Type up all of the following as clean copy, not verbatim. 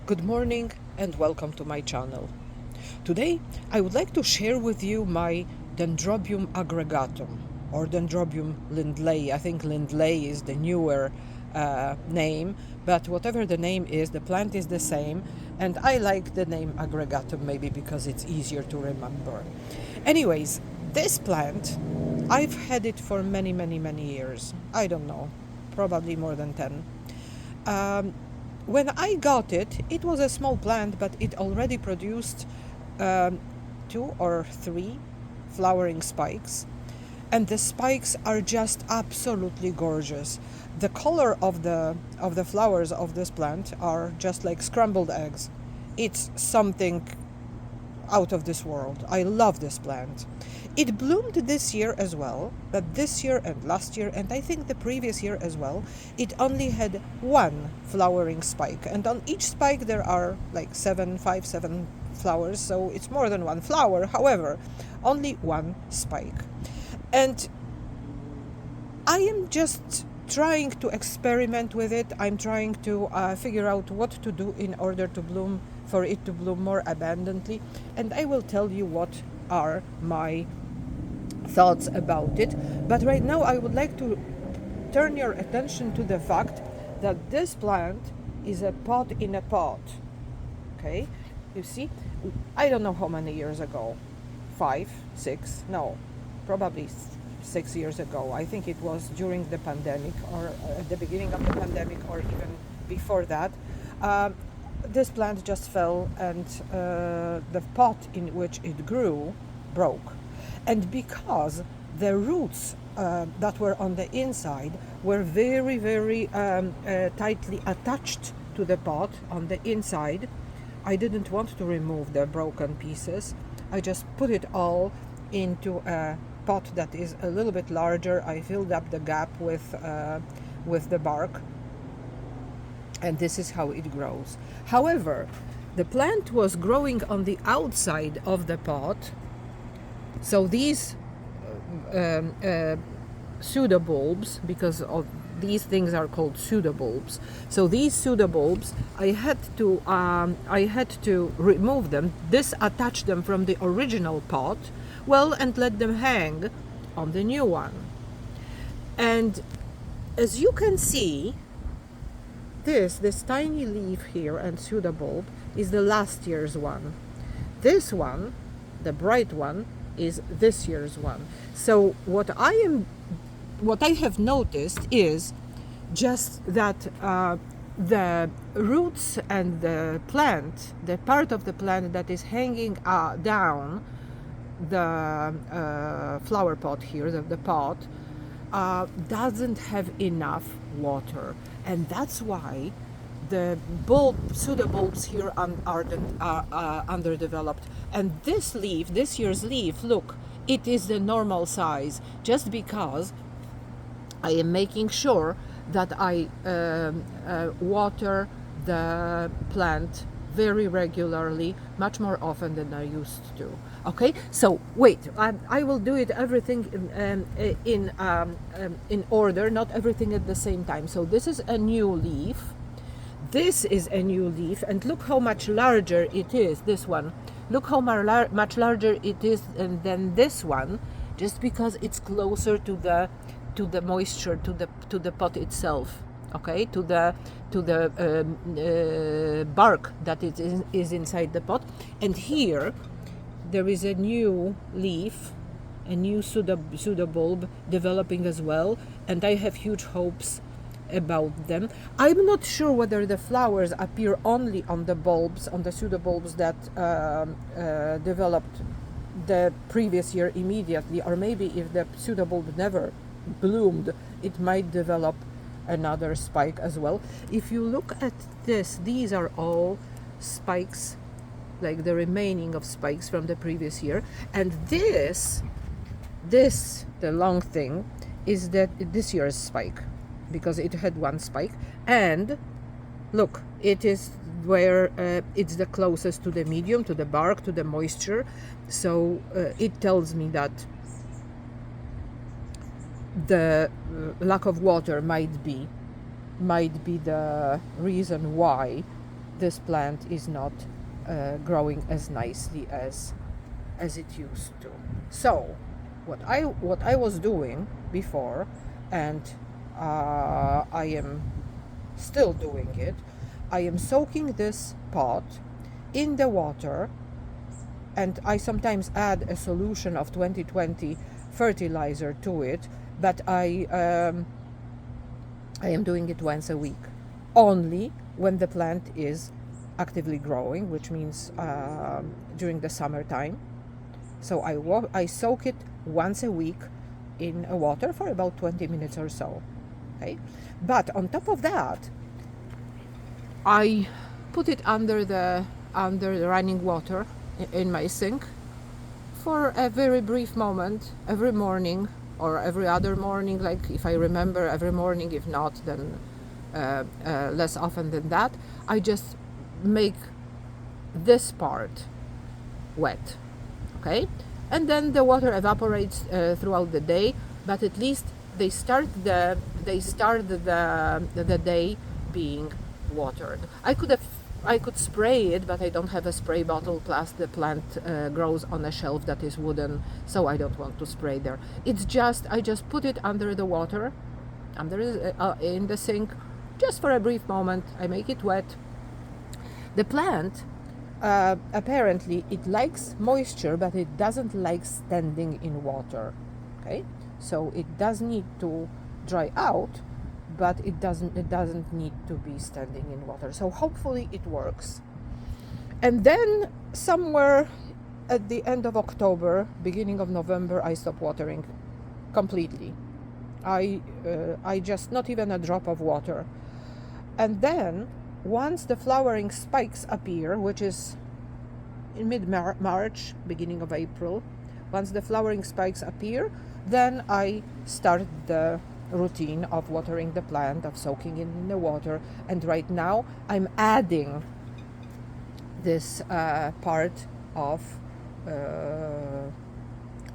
Good morning and welcome to my channel. Today I would like to share with you my Dendrobium aggregatum or Dendrobium lindleyi. I think lindleyi is the newer name, but whatever the name is, the plant is the same, and I like the name aggregatum maybe because it's easier to remember. Anyways, this plant, I've had it for many years. I don't know, probably more than 10. Um, when I got it, it was a small plant, but it already produced um, 2 or 3 flowering spikes, and the spikes are just absolutely gorgeous. The color of the flowers of this plant are just like scrambled eggs. It's something out of this world. I love this plant. It bloomed this year as well, but this year and last year, and I think the previous year as well, it only had one flowering spike. And on each spike there are like 7 flowers, so it's more than one flower. However, only one spike. And I am just trying to experiment with it. I'm trying to figure out what to do in order to bloom, for it to bloom more abundantly. And I will tell you what are my thoughts about it. But right now I would like to turn your attention to the fact that this plant is a pot in a pot. Okay, you see, I don't know how many years ago, 5, 6, no, probably 6 years ago. I think it was during the pandemic, or at the beginning of the pandemic, or even before that. This plant just fell, and the pot in which it grew broke. And because the roots that were on the inside were very tightly attached to the pot on the inside, I didn't want to remove the broken pieces. I just put it all into a pot that is a little bit larger. I filled up the gap with the bark, and this is how it grows. However, the plant was growing on the outside of the pot, so these pseudobulbs, because of these things are called pseudobulbs. So these pseudobulbs, I had to remove them, disattach them from the original pot, well, and let them hang on the new one. And as you can see, this tiny leaf here and pseudobulb is the last year's one. This one, the bright one, is this year's one. So what I have noticed is just that the roots and the plant, the part of the plant that is hanging down the flower pot here, the pot, doesn't have enough water, and that's why the pseudobulbs here are underdeveloped. And this leaf, this year's leaf, look, it is the normal size, just because I am making sure that I water the plant very regularly, much more often than I used to. Okay, so wait, I will do it everything in order, not everything at the same time. So this is a new leaf. This is a new leaf, and look how much larger it is, this one. Look how much larger it is than this one, just because it's closer to the moisture, to the pot itself. Okay, to the bark that is inside the pot. And here there is a new leaf, a new pseudobulb developing as well, and I have huge hopes about them. I'm not sure whether the flowers appear only on the bulbs, on the pseudobulbs that developed the previous year immediately, or maybe if the pseudobulb never bloomed, it might develop another spike as well. If you look at this, these are all spikes, like the remaining of spikes from the previous year. And this the long thing is that this year's spike, because it had one spike. And look, it is where it's the closest to the medium, to the bark, to the moisture. So it tells me that the lack of water might be the reason why this plant is not growing as nicely as it used to. So what I was doing before, and I am still doing it, I am soaking this pot in the water, and I sometimes add a solution of 2020 fertilizer to it, but I am doing it once a week, only when the plant is actively growing, which means during the summertime. So I soak it once a week in water for about 20 minutes or so. Okay, but on top of that, I put it under the running water in my sink for a very brief moment every morning, or every other morning, like if I remember every morning. If not, then less often than that. I just make this part wet, okay, and then the water evaporates throughout the day, but at least they start the day being watered. I could spray it, but I don't have a spray bottle, plus the plant grows on a shelf that is wooden, so I don't want to spray there. It's just, I just put it under the water, in the sink, just for a brief moment. I make it wet. The plant, apparently it likes moisture, but it doesn't like standing in water, okay? So it does need to dry out, but it doesn't need to be standing in water. So hopefully it works. And then somewhere at the end of October, beginning of November, I stop watering completely. I just, not even a drop of water. And then once the flowering spikes appear, which is in mid-March, beginning of April, once the flowering spikes appear, then I start the routine of watering the plant, of soaking it in the water. And right now I'm adding this part of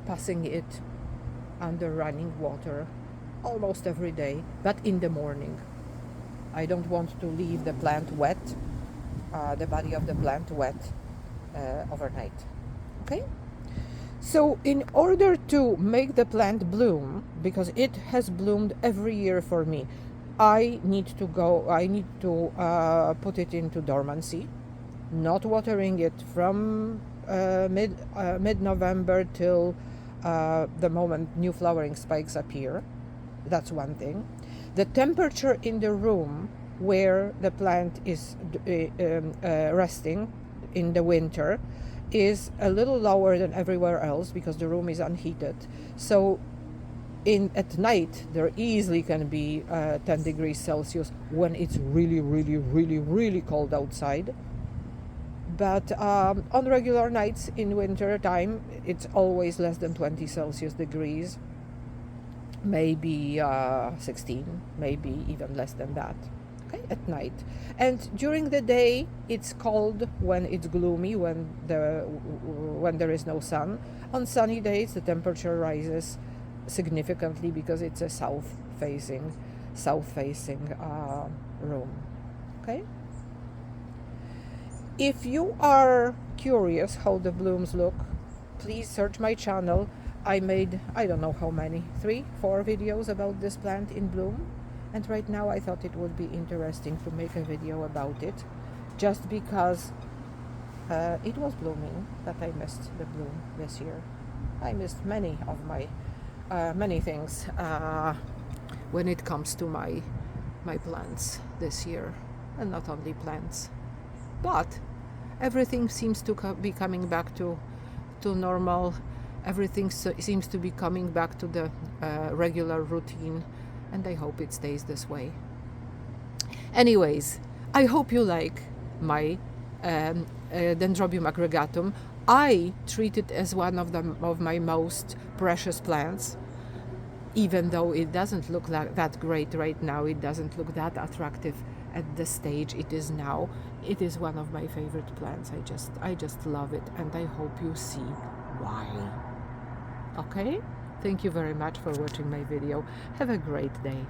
passing it under running water almost every day, but in the morning. I don't want to leave the plant wet, the body of the plant wet overnight. Okay? So in order to make the plant bloom, because it has bloomed every year for me, I need to put it into dormancy, not watering it from mid-November till the moment new flowering spikes appear. That's one thing. The temperature in the room where the plant is resting in the winter is a little lower than everywhere else, because the room is unheated. So at night there easily can be 10 degrees Celsius when it's really, really, really, really cold outside. But on regular nights in winter time, it's always less than 20 Celsius degrees, maybe 16, maybe even less than that. Okay, at night. And during the day it's cold when it's gloomy, when there is no sun. On sunny days the temperature rises significantly, because it's a south facing room. Okay, if you are curious how the blooms look, please search my channel. I made, I don't know how many, 3-4 videos about this plant in bloom. And right now I thought it would be interesting to make a video about it, just because it was blooming, but I missed the bloom this year. I missed many of my many things when it comes to my plants this year, and not only plants, but everything seems to be coming back to normal. Everything seems to be coming back to the regular routine, and I hope it stays this way. Anyways, I hope you like my Dendrobium aggregatum. I treat it as one of my most precious plants, even though it doesn't look that great right now. It doesn't look that attractive at the stage it is now. It is one of my favorite plants. I just love it, and I hope you see why. Okay? Thank you very much for watching my video. Have a great day.